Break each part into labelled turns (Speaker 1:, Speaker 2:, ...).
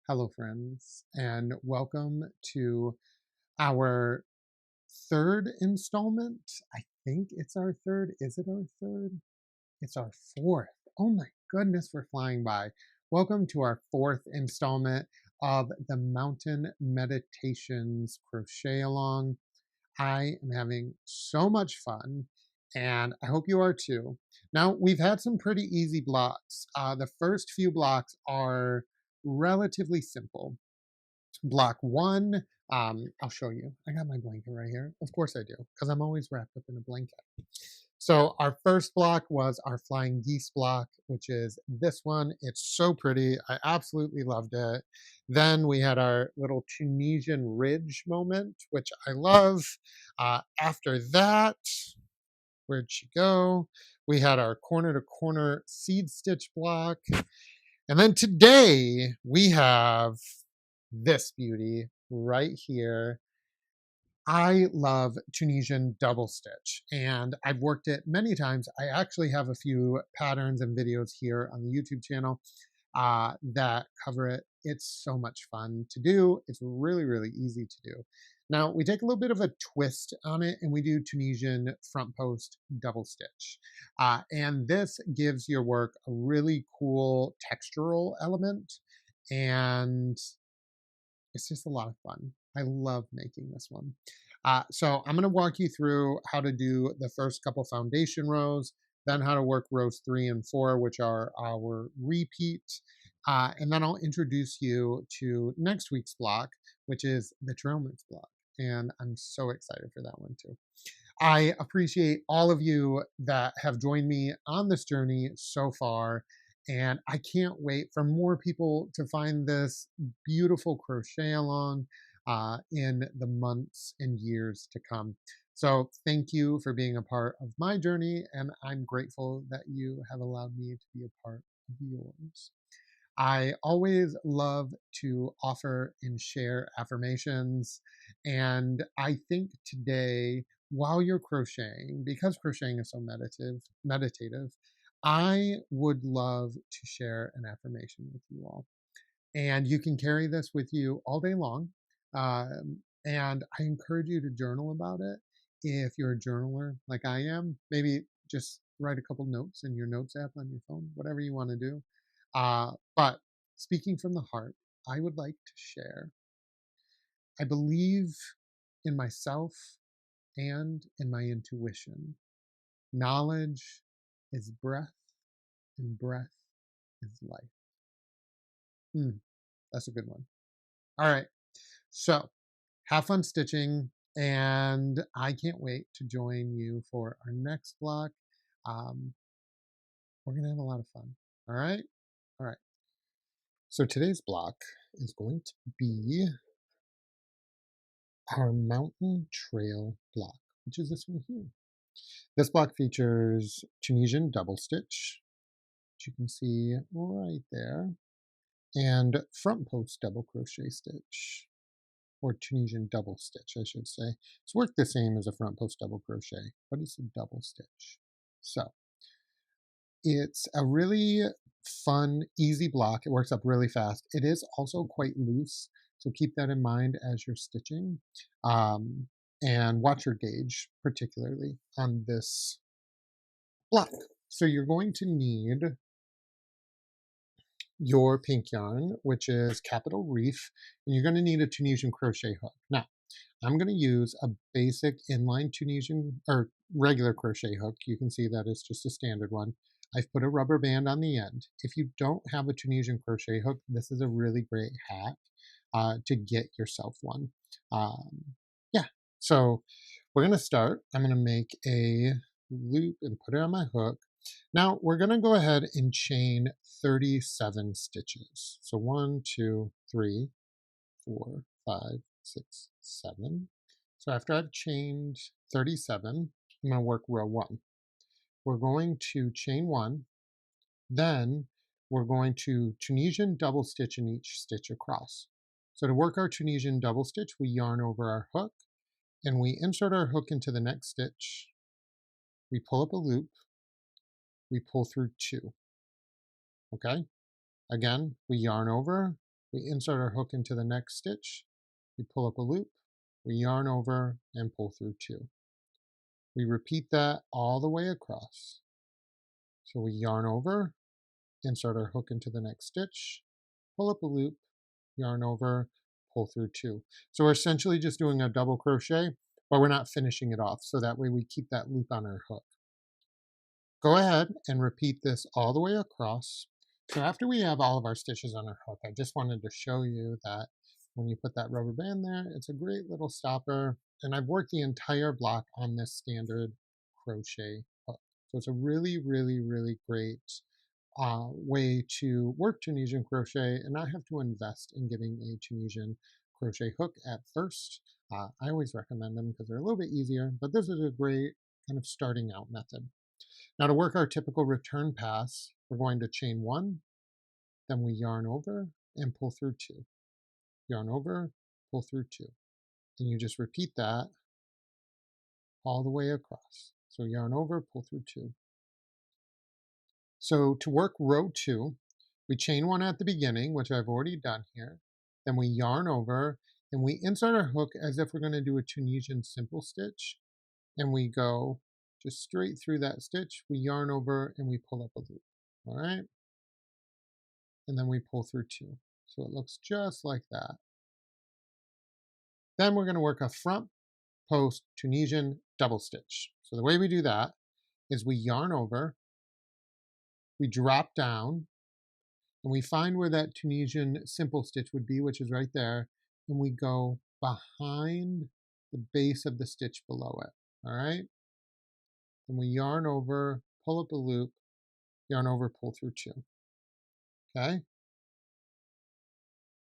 Speaker 1: Hello, friends, and welcome to our third installment. I think it's our third. Is it our third? It's our fourth. Oh my goodness, we're flying by. Welcome to our fourth installment of the Mountain Meditations Crochet-Along. I am having so much fun, and I hope you are too. Now, we've had some pretty easy blocks. The first few blocks are relatively simple. Block one, I'll show you. I got my blanket right here. Of course I do, because I'm always wrapped up in a blanket. So our first block was our flying geese block, which is this one. It's so pretty. I absolutely loved it. Then we had our little Tunisian ridge moment, which I love. After that, where'd she go? We had our corner to corner seed stitch block. And then today we have this beauty right here. I love Tunisian double stitch, and I've worked it many times. I actually have a few patterns and videos here on the YouTube channel that cover it. It's so much fun to do. It's really, really easy to do. Now, we take a little bit of a twist on it, and we do Tunisian front post double stitch. And this gives your work a really cool textural element, and it's just a lot of fun. I love making this one. So I'm going to walk you through how to do the first couple foundation rows, then how to work rows 3 and 4, which are our repeat. And then I'll introduce you to next week's block, which is the trail mix block. And I'm so excited for that one too. I appreciate all of you that have joined me on this journey so far. And I can't wait for more people to find this beautiful crochet along in the months and years to come. So thank you for being a part of my journey, and I'm grateful that you have allowed me to be a part of yours. I always love to offer and share affirmations, and I think today, while you're crocheting, because crocheting is so meditative, I would love to share an affirmation with you all. And you can carry this with you all day long. And I encourage you to journal about it. If you're a journaler like I am, maybe just write a couple notes in your notes app on your phone, whatever you want to do. But speaking from the heart, I would like to share. I believe in myself and in my intuition. Knowledge is breath, and breath is life. That's a good one. All right. So have fun stitching, and I can't wait to join you for our next block. We're going to have a lot of fun. All right. All right. So today's block is going to be our mountain trail block, which is this one here. This block features Tunisian double stitch, which you can see right there, and front post double crochet stitch, or Tunisian double stitch, I should say. It's worked the same as a front post double crochet, but it's a double stitch. So it's a really fun, easy block. It works up really fast. It is also quite loose, so keep that in mind as you're stitching. And watch your gauge, particularly on this block. So you're going to need your pink yarn, which is Capital Reef, and you're going to need a Tunisian crochet hook. Now, I'm going to use a basic inline Tunisian or regular crochet hook. You can see that it's just a standard one. I've put a rubber band on the end. If you don't have a Tunisian crochet hook, this is a really great hack to get yourself one. Yeah, so we're going to start. I'm going to make a loop and put it on my hook. Now we're going to go ahead and chain 37 stitches. So 1, 2, 3, 4, 5, 6, 7. So after I've chained 37, I'm going to work row 1. We're going to chain 1, then we're going to Tunisian double stitch in each stitch across. So to work our Tunisian double stitch, we yarn over our hook, and we insert our hook into the next stitch. We pull up a loop, we pull through 2. Okay? Again, we yarn over, we insert our hook into the next stitch, we pull up a loop, we yarn over and pull through 2. We repeat that all the way across. So we yarn over, insert our hook into the next stitch, pull up a loop, yarn over, pull through 2. So we're essentially just doing a double crochet, but we're not finishing it off. So that way we keep that loop on our hook. Go ahead and repeat this all the way across. So after we have all of our stitches on our hook, I just wanted to show you that when you put that rubber band there, it's a great little stopper. And I've worked the entire block on this standard crochet hook. So it's a really, really, really great way to work Tunisian crochet and not have to invest in getting a Tunisian crochet hook at first. I always recommend them because they're a little bit easier, but this is a great kind of starting out method. Now to work our typical return pass, we're going to chain 1, then we yarn over and pull through 2. Yarn over, pull through 2. And you just repeat that all the way across. So yarn over, pull through 2. So to work row 2, we chain 1 at the beginning, which I've already done here. Then we yarn over and we insert our hook as if we're going to do a Tunisian simple stitch. And we go just straight through that stitch. We yarn over and we pull up a loop. All right. And then we pull through 2. So it looks just like that. Then we're going to work a front post Tunisian double stitch. So the way we do that is we yarn over, we drop down, and we find where that Tunisian simple stitch would be, which is right there, and we go behind the base of the stitch below it. All right. And we yarn over, pull up a loop, yarn over, pull through 2. Okay.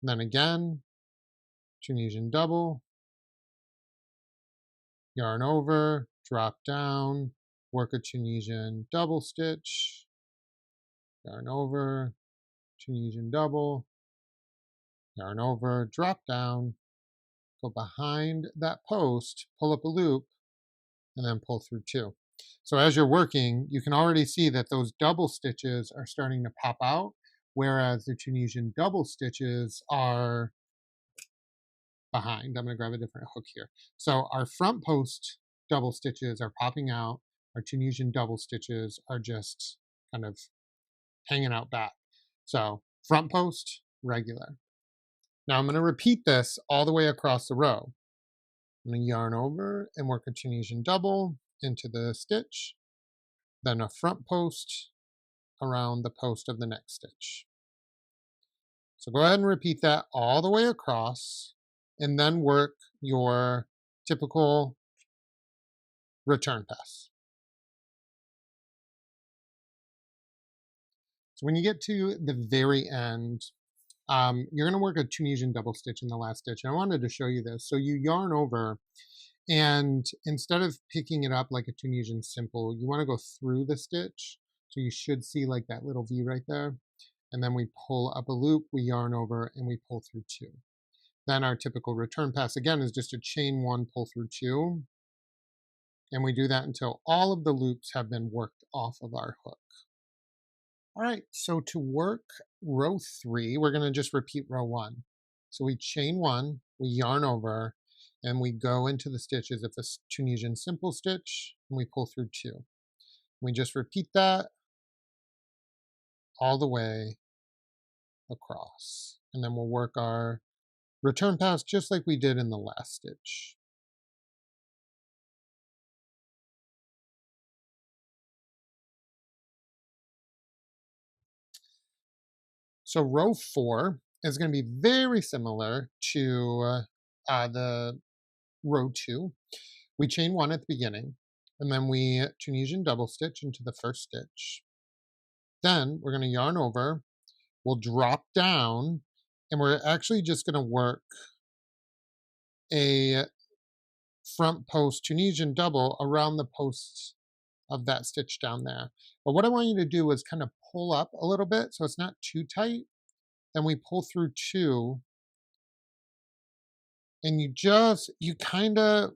Speaker 1: And then again, Tunisian double, yarn over, drop down, work a Tunisian double stitch, yarn over, Tunisian double, yarn over, drop down, go behind that post, pull up a loop, and then pull through 2. So as you're working, you can already see that those double stitches are starting to pop out, whereas the Tunisian double stitches are behind. I'm going to grab a different hook here. So our front post double stitches are popping out. Our Tunisian double stitches are just kind of hanging out back. So front post, regular. Now I'm going to repeat this all the way across the row. I'm going to yarn over and work a Tunisian double into the stitch, then a front post around the post of the next stitch. So go ahead and repeat that all the way across and then work your typical return pass. So when you get to the very end, you're going to work a Tunisian double stitch in the last stitch. And I wanted to show you this. So you yarn over, and instead of picking it up like a Tunisian simple, you want to go through the stitch. So you should see like that little V right there. And then we pull up a loop, we yarn over, and we pull through 2. Then our typical return pass, again, is just a chain 1, pull through 2. And we do that until all of the loops have been worked off of our hook. All right, so to work row 3, we're going to just repeat row 1. So we chain 1, we yarn over, and we go into the stitch as if a Tunisian simple stitch, and we pull through 2. We just repeat that all the way across. And then we'll work our return pass just like we did in the last stitch. So row 4 is going to be very similar to the row 2. We chain 1 at the beginning, and then we Tunisian double stitch into the first stitch. Then we're going to yarn over, we'll drop down, and we're actually just going to work a front post Tunisian double around the posts of that stitch down there. But what I want you to do is kind of pull up a little bit so it's not too tight. Then we pull through 2, and you kind of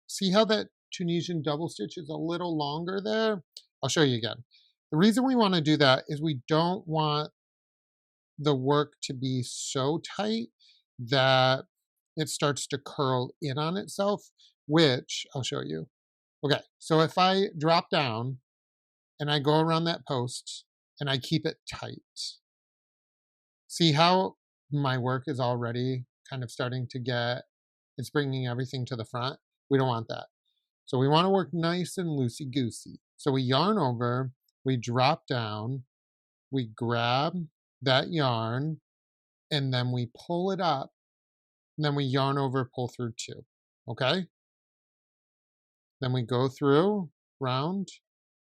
Speaker 1: see how that Tunisian double stitch is a little longer there. I'll show you again. The reason we want to do that is we don't want the work to be so tight that it starts to curl in on itself, which I'll show you. Okay, so if I drop down and I go around that post and I keep it tight, see how my work is already kind of starting to get, it's bringing everything to the front? We don't want that. So we want to work nice and loosey-goosey. So we yarn over, we drop down, we grab that yarn, and then we pull it up, and then we yarn over, pull through 2, okay? Then we go through, round,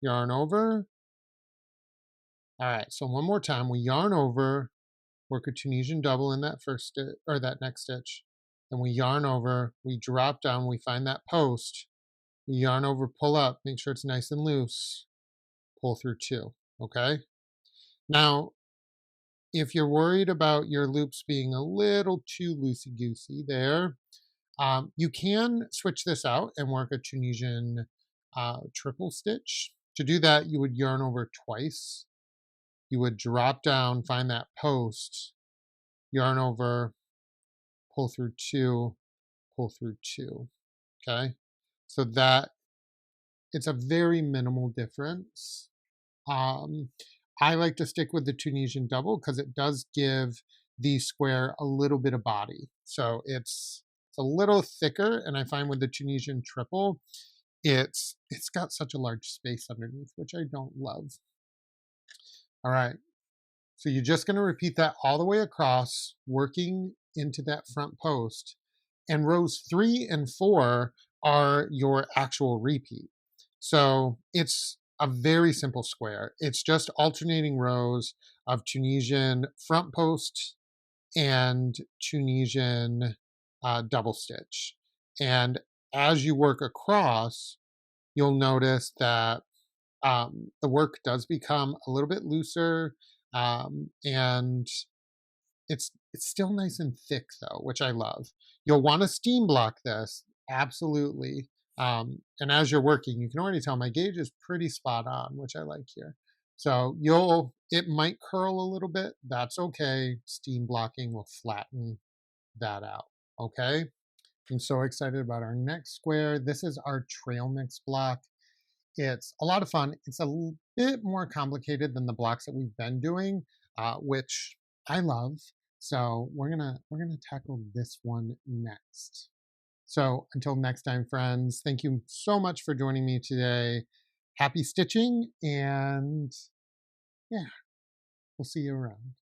Speaker 1: yarn over. All right, so one more time, we yarn over, work a Tunisian double in that first stitch, or that next stitch. Then we yarn over, we drop down, we find that post, we yarn over, pull up, make sure it's nice and loose, pull through 2, okay? Now, if you're worried about your loops being a little too loosey-goosey there, you can switch this out and work a Tunisian triple stitch. To do that, you would yarn over twice. You would drop down, find that post, yarn over, pull through 2, pull through 2, okay? So that, it's a very minimal difference. I like to stick with the Tunisian double because it does give the square a little bit of body. So it's a little thicker, and I find with the Tunisian triple, it's got such a large space underneath, which I don't love. All right, so you're just going to repeat that all the way across, working into that front post, and rows 3 and 4 are your actual repeat. So it's a very simple square. It's just alternating rows of Tunisian front post and Tunisian double stitch. And as you work across, you'll notice that the work does become a little bit looser, and it's still nice and thick though, which I love. You'll want to steam block this, absolutely. And as you're working, you can already tell my gauge is pretty spot on, which I like here. So it might curl a little bit. That's okay. Steam blocking will flatten that out. Okay. I'm so excited about our next square. This is our trail mix block. It's a lot of fun. It's a bit more complicated than the blocks that we've been doing, which I love. So we're gonna tackle this one next. So until next time, friends, thank you so much for joining me today. Happy stitching, and yeah, we'll see you around.